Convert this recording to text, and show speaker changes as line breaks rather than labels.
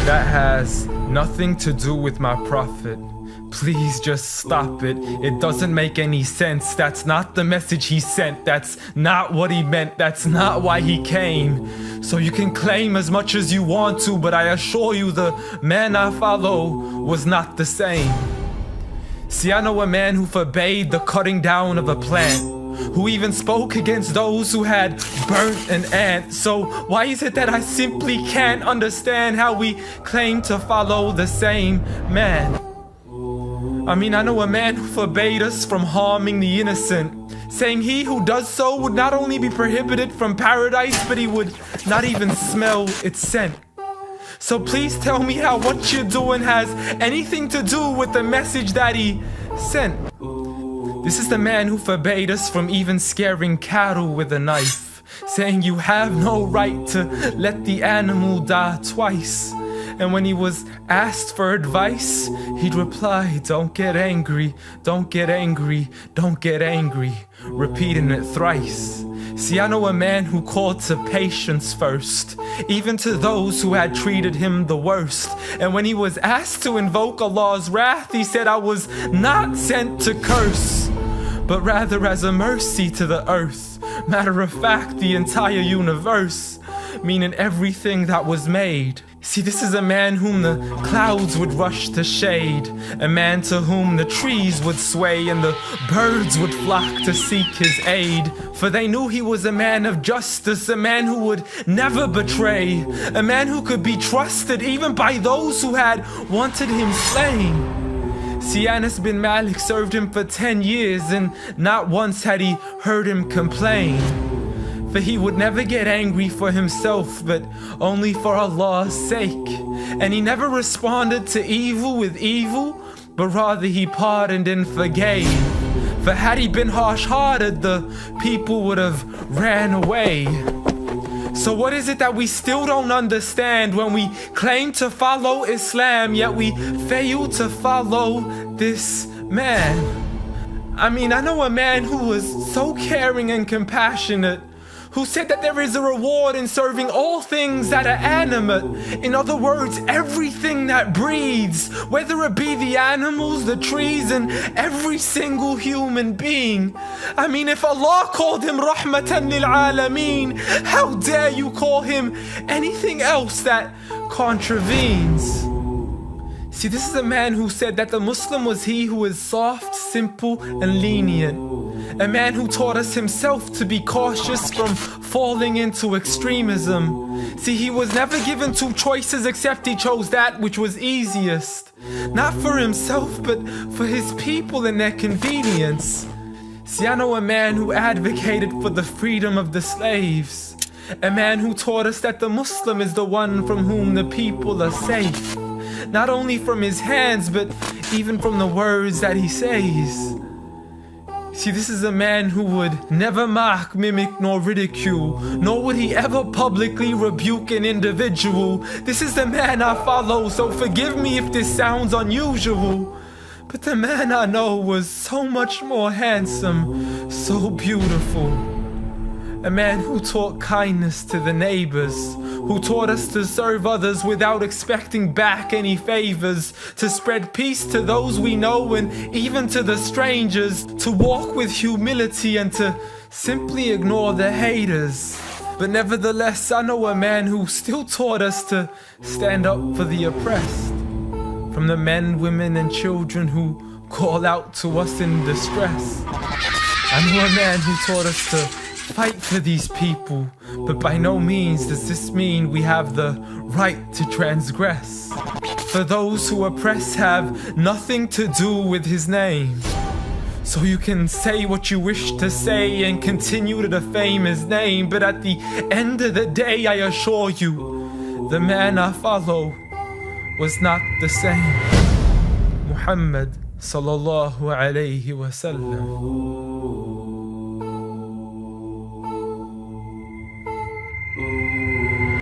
That has nothing to do with my prophet. Please just stop it. It doesn't make any sense. That's not the message he sent. That's not what he meant. That's not why he came. So you can claim as much as you want to, but I assure you the man I follow was not the same. See, I know a man who forbade the cutting down of a plant, who even spoke against those who had burnt an ant. So why is it that I simply can't understand how we claim to follow the same man? I mean, I know a man who forbade us from harming the innocent, saying he who does so would not only be prohibited from paradise, but he would not even smell its scent. So please tell me how what you're doing has anything to do with the message that he sent. This is the man who forbade us from even scaring cattle with a knife, saying you have no right to let the animal die twice. And when he was asked for advice, he'd reply, don't get angry, don't get angry, don't get angry, repeating it thrice. See, I know a man who called to patience first, even to those who had treated him the worst. And when he was asked to invoke Allah's wrath, he said, I was not sent to curse, but rather as a mercy to the earth. Matter of fact, the entire universe, meaning everything that was made. See, this is a man whom the clouds would rush to shade, a man to whom the trees would sway and the birds would flock to seek his aid. For they knew he was a man of justice, a man who would never betray, a man who could be trusted even by those who had wanted him slain. See, Anas bin Malik served him for 10 years and not once had he heard him complain. For he would never get angry for himself, but only for Allah's sake. And he never responded to evil with evil, but rather he pardoned and forgave. For had he been harsh-hearted, the people would have ran away. So what is it that we still don't understand when we claim to follow Islam, yet we fail to follow this man? I mean, I know a man who was so caring and compassionate, who said that there is a reward in serving all things that are animate. In other words, everything that breathes, whether it be the animals, the trees, and every single human being. I mean, if Allah called him Rahmatan lil Alameen, how dare you call him anything else that contravenes? See, this is a man who said that the Muslim was he who is soft, simple, and lenient. A man who taught us himself to be cautious from falling into extremism. See, he was never given two choices except he chose that which was easiest. Not for himself, but for his people and their convenience. See, I know a man who advocated for the freedom of the slaves. A man who taught us that the Muslim is the one from whom the people are safe. Not only from his hands, but even from the words that he says. See, this is a man who would never mock, mimic, nor ridicule, nor would he ever publicly rebuke an individual. This is the man I follow, so forgive me if this sounds unusual. But the man I know was so much more handsome, so beautiful. A man who taught kindness to the neighbors, who taught us to serve others without expecting back any favors, to spread peace to those we know and even to the strangers, to walk with humility and to simply ignore the haters. But nevertheless, I know a man who still taught us to stand up for the oppressed. From the men, women, and children who call out to us in distress. I know a man who taught us to fight for these people, but by no means does this mean we have the right to transgress. For those who oppress have nothing to do with his name. So you can say what you wish to say and continue to defame his name, but at the end of the day, I assure you, the man I follow was not the same. Muhammad sallallahu alayhi wa sallam.